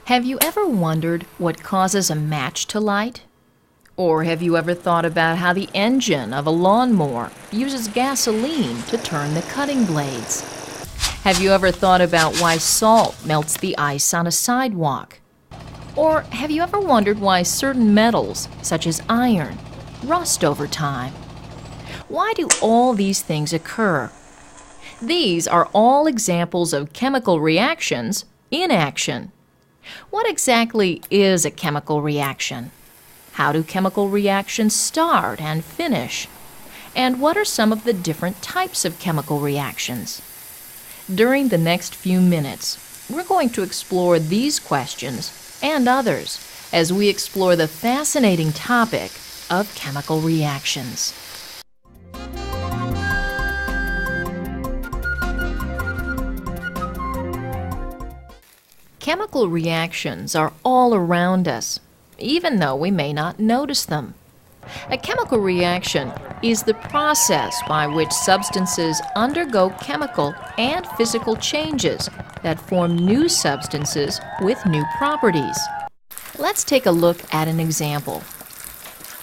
Have you ever wondered what causes a match to light? Or have you ever thought about how the engine of a lawnmower uses gasoline to turn the cutting blades? Have you ever thought about why salt melts the ice on a sidewalk? Or have you ever wondered why certain metals, such as iron, rust over time? Why do all these things occur? These are all examples of chemical reactions in action. What exactly is a chemical reaction? How do chemical reactions start and finish? And what are some of the different types of chemical reactions? During the next few minutes, we're going to explore these questions and others as we explore the fascinating topic of chemical reactions. Chemical reactions are all around us, even though we may not notice them. A chemical reaction is the process by which substances undergo chemical and physical changes that form new substances with new properties. Let's take a look at an example.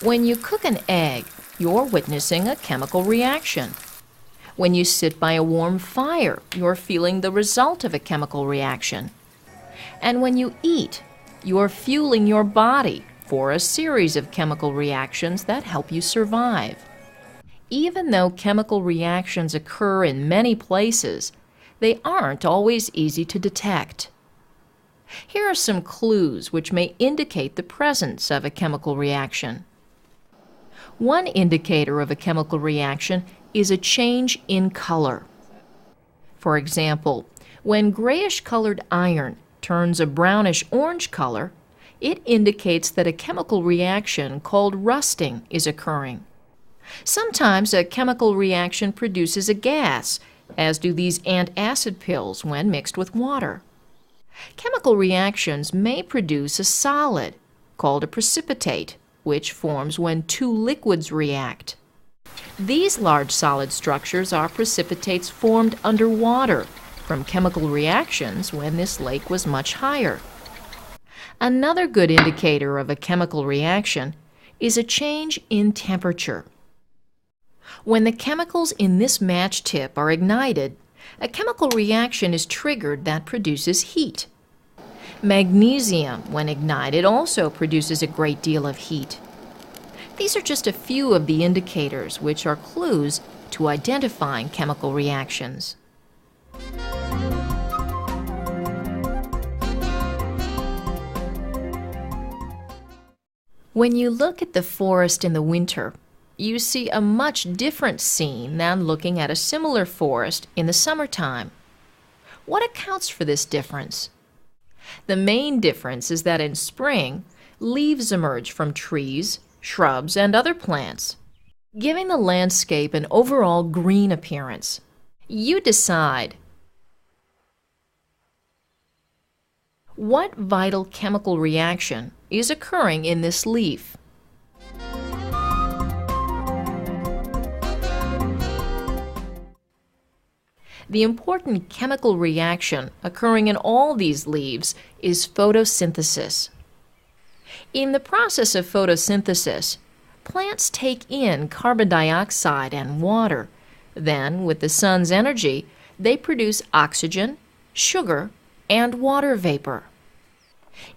When you cook an egg, you're witnessing a chemical reaction. When you sit by a warm fire, you're feeling the result of a chemical reaction. And when you eat, you're fueling your body for a series of chemical reactions that help you survive. Even though chemical reactions occur in many places, they aren't always easy to detect. Here are some clues which may indicate the presence of a chemical reaction. One indicator of a chemical reaction is a change in color. For example, when grayish-colored iron turns a brownish-orange color, it indicates that a chemical reaction called rusting is occurring. Sometimes a chemical reaction produces a gas, as do these antacid pills when mixed with water. Chemical reactions may produce a solid, called a precipitate, which forms when two liquids react. These large solid structures are precipitates formed underwater from chemical reactions when this lake was much higher. Another good indicator of a chemical reaction is a change in temperature. When the chemicals in this match tip are ignited, a chemical reaction is triggered that produces heat. Magnesium, when ignited, also produces a great deal of heat. These are just a few of the indicators which are clues to identifying chemical reactions. When you look at the forest in the winter, you see a much different scene than looking at a similar forest in the summertime. What accounts for this difference? The main difference is that in spring, leaves emerge from trees, shrubs, and other plants, giving the landscape an overall green appearance. You decide. What vital chemical reaction is occurring in this leaf? The important chemical reaction occurring in all these leaves is photosynthesis. In the process of photosynthesis, plants take in carbon dioxide and water. Then, with the sun's energy, they produce oxygen, sugar, and water vapor.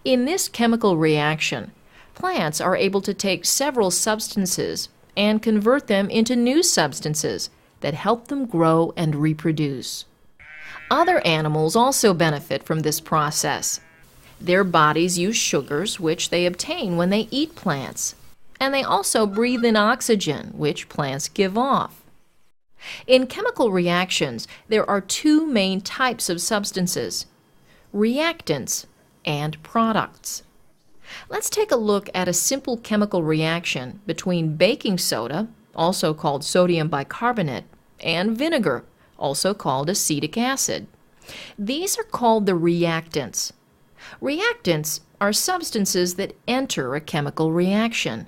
In this chemical reaction, plants are able to take several substances and convert them into new substances that help them grow and reproduce. Other animals also benefit from this process. Their bodies use sugars which they obtain when they eat plants, and they also breathe in oxygen which plants give off. In chemical reactions, there are two main types of substances: reactants and products. Let's take a look at a simple chemical reaction between baking soda, also called sodium bicarbonate, and vinegar, also called acetic acid. These are called the reactants. Reactants are substances that enter a chemical reaction.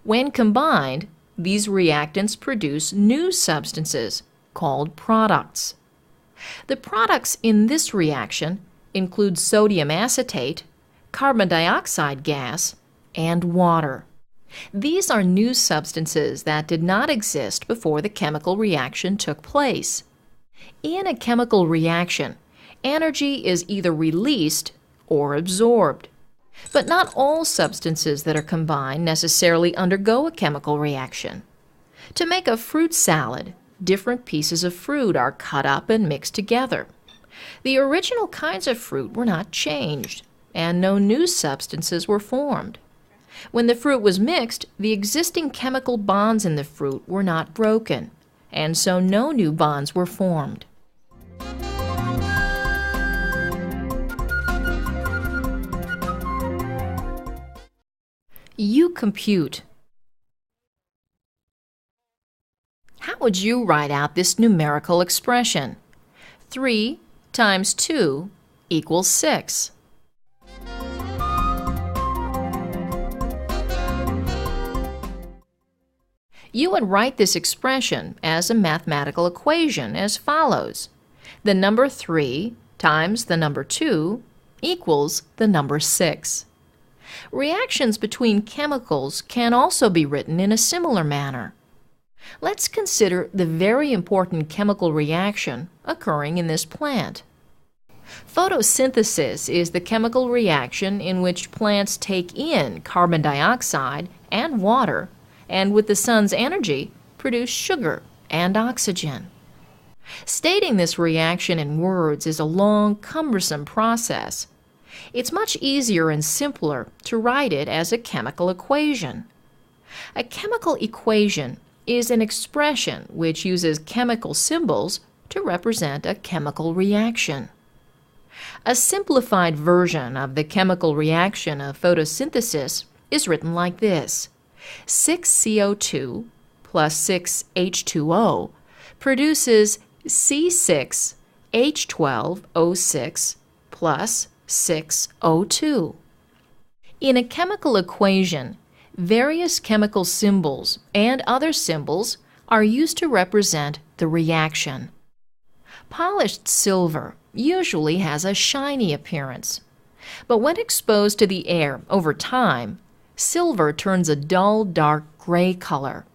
When combined, these reactants produce new substances called products. The products in this reaction include sodium acetate, carbon dioxide gas, and water. These are new substances that did not exist before the chemical reaction took place. In a chemical reaction, energy is either released or absorbed. But not all substances that are combined necessarily undergo a chemical reaction. To make a fruit salad, different pieces of fruit are cut up and mixed together. The original kinds of fruit were not changed, and no new substances were formed. When the fruit was mixed, the existing chemical bonds in the fruit were not broken, and so no new bonds were formed. You compute. How would you write out this numerical expression? 3 times 2 equals 6. You would write this expression as a mathematical equation as follows. The number 3 times the number 2 equals the number 6. Reactions between chemicals can also be written in a similar manner. Let's consider the very important chemical reaction occurring in this plant. Photosynthesis is the chemical reaction in which plants take in carbon dioxide and water, and with the sun's energy, produce sugar and oxygen. Stating this reaction in words is a long, cumbersome process. It's much easier and simpler to write it as a chemical equation. A chemical equation is an expression which uses chemical symbols to represent a chemical reaction. A simplified version of the chemical reaction of photosynthesis is written like this. 6CO2 plus 6H2O produces C6H12O6 plus 6O2. In a chemical equation, various chemical symbols and other symbols are used to represent the reaction. Polished silver usually has a shiny appearance, but when exposed to the air over time, silver turns a dull, dark gray color.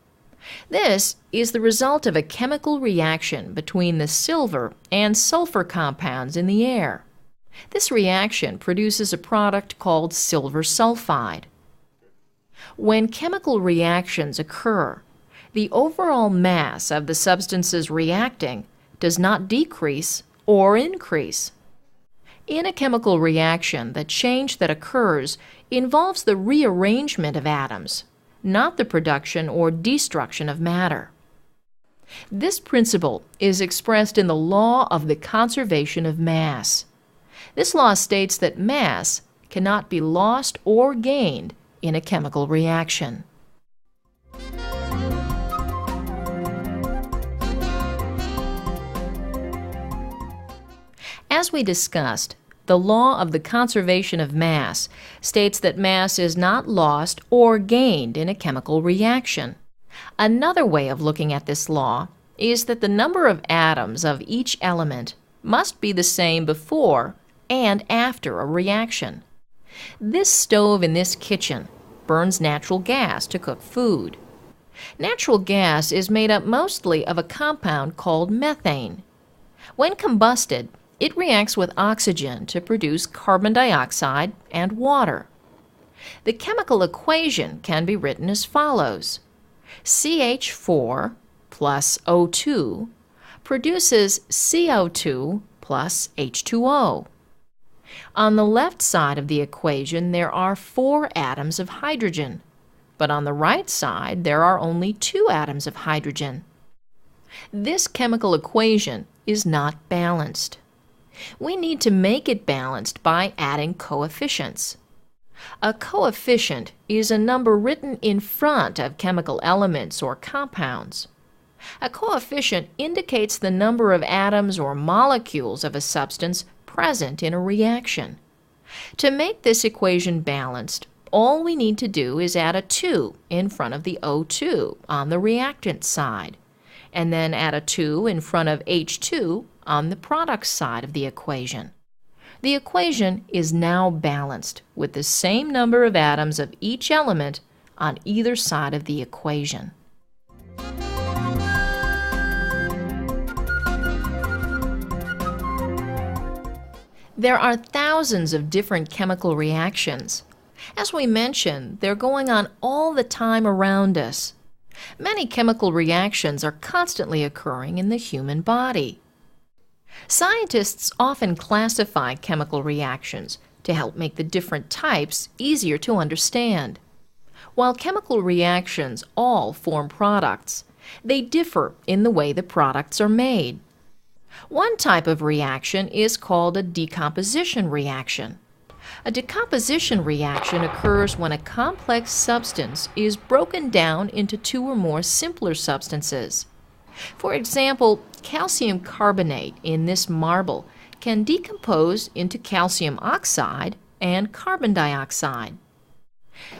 This is the result of a chemical reaction between the silver and sulfur compounds in the air. This reaction produces a product called silver sulfide. When chemical reactions occur, the overall mass of the substances reacting does not decrease or increase. In a chemical reaction, the change that occurs involves the rearrangement of atoms, not the production or destruction of matter. This principle is expressed in the law of the conservation of mass. This law states that mass cannot be lost or gained in a chemical reaction. As we discussed, the law of the conservation of mass states that mass is not lost or gained in a chemical reaction. Another way of looking at this law is that the number of atoms of each element must be the same before and after a reaction. This stove in this kitchen burns natural gas to cook food. Natural gas is made up mostly of a compound called methane. When combusted, it reacts with oxygen to produce carbon dioxide and water. The chemical equation can be written as follows. CH4 plus O2 produces CO2 plus H2O. On the left side of the equation, there are 4 atoms of hydrogen, but on the right side, there are only 2 atoms of hydrogen. This chemical equation is not balanced. We need to make it balanced by adding coefficients. A coefficient is a number written in front of chemical elements or compounds. A coefficient indicates the number of atoms or molecules of a substance present in a reaction. To make this equation balanced, all we need to do is add a 2 in front of the O2 on the reactant side, and then add a 2 in front of H2 on the product side of the equation. The equation is now balanced with the same number of atoms of each element on either side of the equation. There are thousands of different chemical reactions. As we mentioned, they're going on all the time around us. Many chemical reactions are constantly occurring in the human body. Scientists often classify chemical reactions to help make the different types easier to understand. While chemical reactions all form products, they differ in the way the products are made. One type of reaction is called a decomposition reaction. A decomposition reaction occurs when a complex substance is broken down into two or more simpler substances. For example, calcium carbonate in this marble can decompose into calcium oxide and carbon dioxide.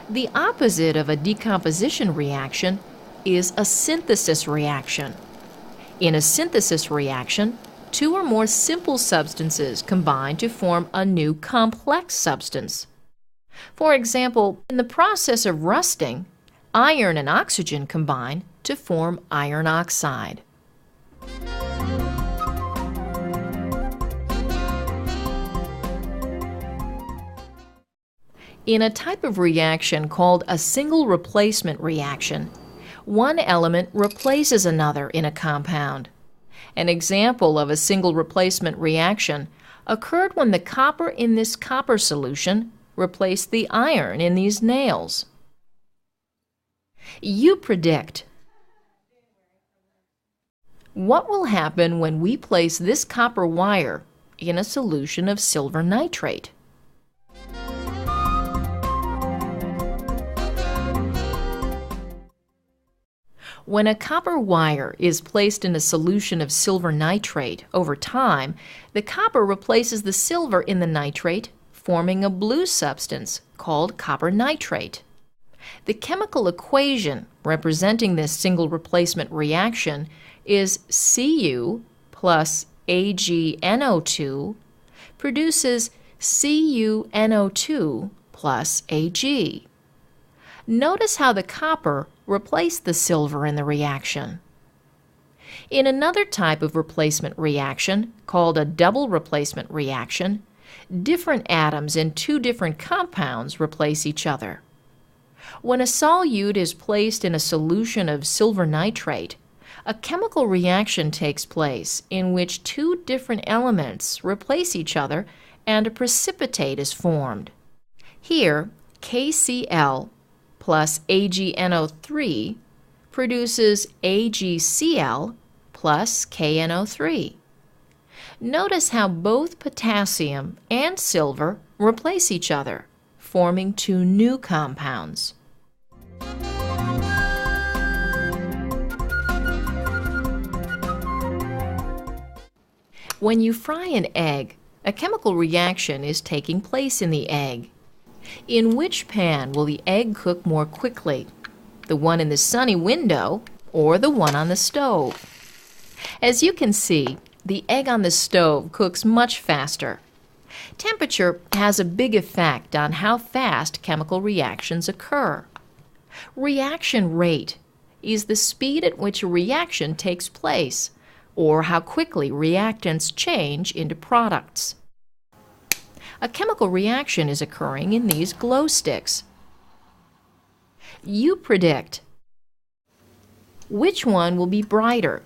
The opposite of a decomposition reaction is a synthesis reaction. In a synthesis reaction, two or more simple substances combine to form a new complex substance. For example, in the process of rusting, iron and oxygen combine to form iron oxide. In a type of reaction called a single replacement reaction, one element replaces another in a compound. An example of a single replacement reaction occurred when the copper in this copper solution replaced the iron in these nails. You predict. What will happen when we place this copper wire in a solution of silver nitrate? When a copper wire is placed in a solution of silver nitrate over time, the copper replaces the silver in the nitrate, forming a blue substance called copper nitrate. The chemical equation representing this single replacement reaction is Cu plus AgNO2 produces CuNO2 plus Ag. Notice how the copper replaced the silver in the reaction. In another type of replacement reaction, called a double replacement reaction, different atoms in two different compounds replace each other. When a solute is placed in a solution of silver nitrate, a chemical reaction takes place in which two different elements replace each other and a precipitate is formed. Here, KCl plus AgNO3 produces AgCl plus KNO3. Notice how both potassium and silver replace each other, forming two new compounds. When you fry an egg, a chemical reaction is taking place in the egg. In which pan will the egg cook more quickly? The one in the sunny window or the one on the stove? As you can see, the egg on the stove cooks much faster. Temperature has a big effect on how fast chemical reactions occur. Reaction rate is the speed at which a reaction takes place, or how quickly reactants change into products. A chemical reaction is occurring in these glow sticks. You predict. Which one will be brighter,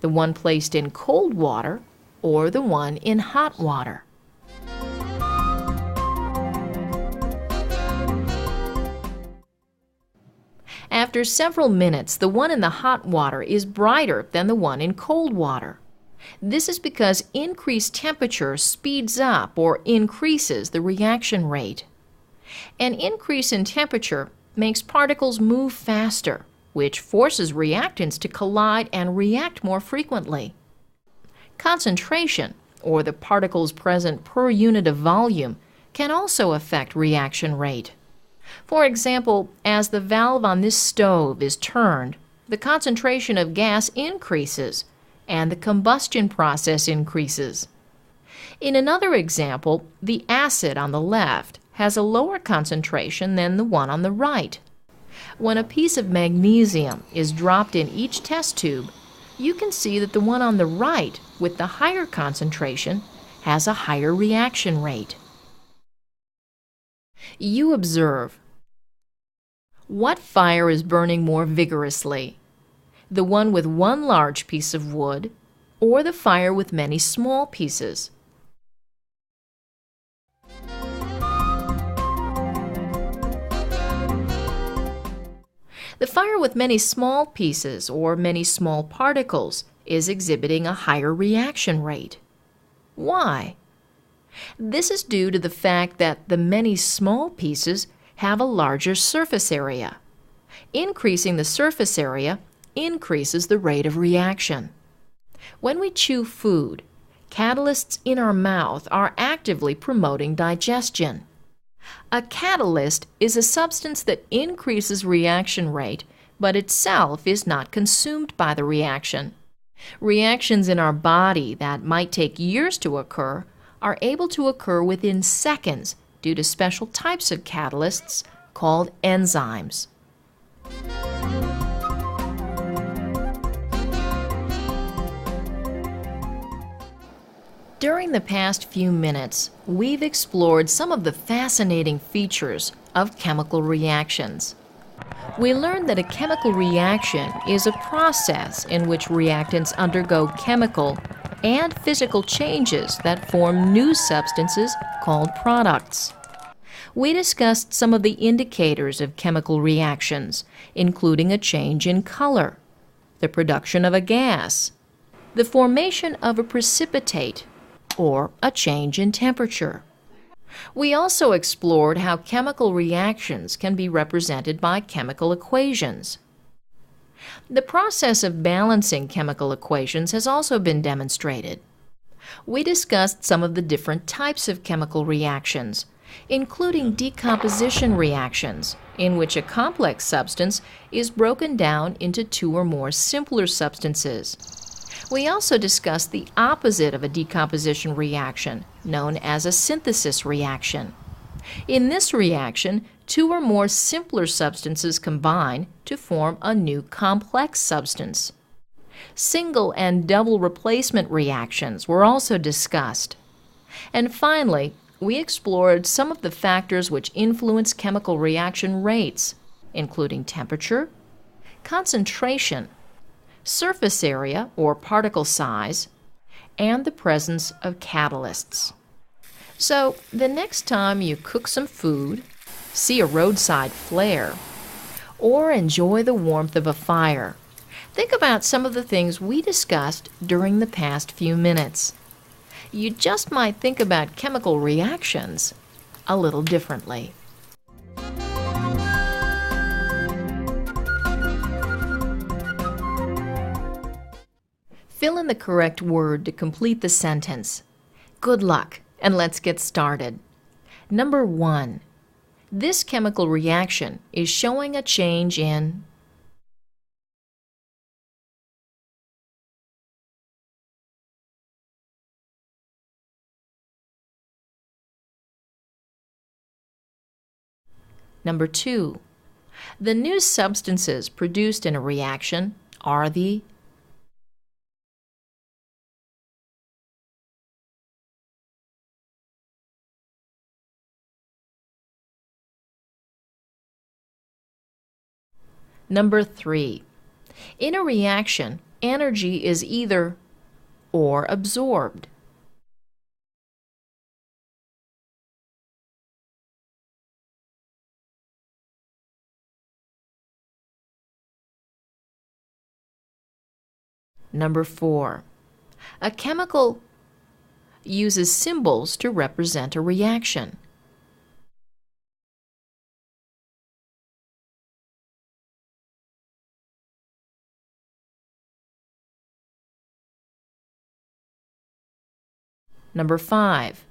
the one placed in cold water or the one in hot water? After several minutes, the one in the hot water is brighter than the one in cold water. This is because increased temperature speeds up or increases the reaction rate. An increase in temperature makes particles move faster, which forces reactants to collide and react more frequently. Concentration, or the particles present per unit of volume, can also affect reaction rate. For example, as the valve on this stove is turned, the concentration of gas increases and the combustion process increases. In another example, the acid on the left has a lower concentration than the one on the right. When a piece of magnesium is dropped in each test tube, you can see that the one on the right with the higher concentration has a higher reaction rate. You observe. What fire is burning more vigorously? The one with one large piece of wood or the fire with many small pieces? The fire with many small pieces or many small particles is exhibiting a higher reaction rate. Why? This is due to the fact that the many small pieces have a larger surface area. Increasing the surface area increases the rate of reaction. When we chew food, catalysts in our mouth are actively promoting digestion. A catalyst is a substance that increases reaction rate, but itself is not consumed by the reaction. Reactions in our body that might take years to occur are able to occur within seconds due to special types of catalysts called enzymes. During the past few minutes, we've explored some of the fascinating features of chemical reactions. We learned that a chemical reaction is a process in which reactants undergo chemical and physical changes that form new substances called products. We discussed some of the indicators of chemical reactions, including a change in color, the production of a gas, the formation of a precipitate, or a change in temperature. We also explored how chemical reactions can be represented by chemical equations. The process of balancing chemical equations has also been demonstrated. We discussed some of the different types of chemical reactions, including decomposition reactions, in which a complex substance is broken down into two or more simpler substances. We also discussed the opposite of a decomposition reaction, known as a synthesis reaction. In this reaction, two or more simpler substances combine to form a new complex substance. Single and double replacement reactions were also discussed. And finally, we explored some of the factors which influence chemical reaction rates, including temperature, concentration, surface area or particle size, and the presence of catalysts. So, the next time you cook some food, see a roadside flare, or enjoy the warmth of a fire, think about some of the things we discussed during the past few minutes. You just might think about chemical reactions a little differently. Fill in the correct word to complete the sentence. Good luck, and let's get started. Number 1. This chemical reaction is showing a change in. Number 2. The new substances produced in a reaction are the. Number 3. In a reaction, energy is either or absorbed. Number 4. A chemical uses symbols to represent a reaction. Number 5.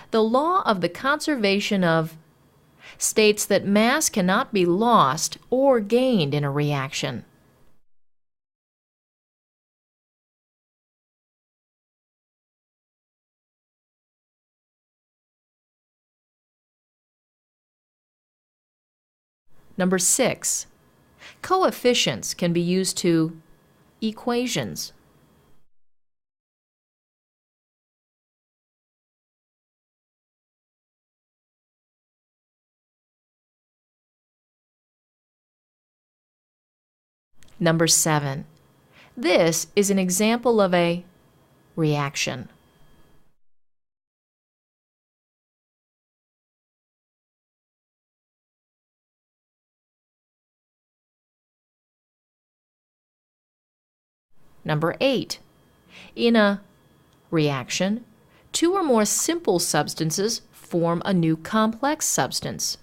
The law of the conservation of states that mass cannot be lost or gained in a reaction. Number 6. Coefficients can be used to equations. Number 7. This is an example of a reaction. Number 8. In a reaction, two or more simple substances form a new complex substance.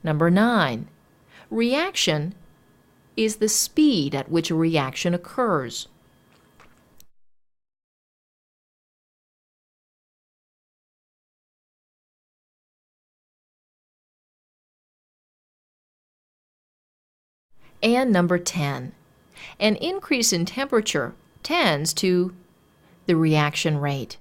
Number 9. Reaction is the speed at which a reaction occurs. And number 10. An increase in temperature tends to the reaction rate.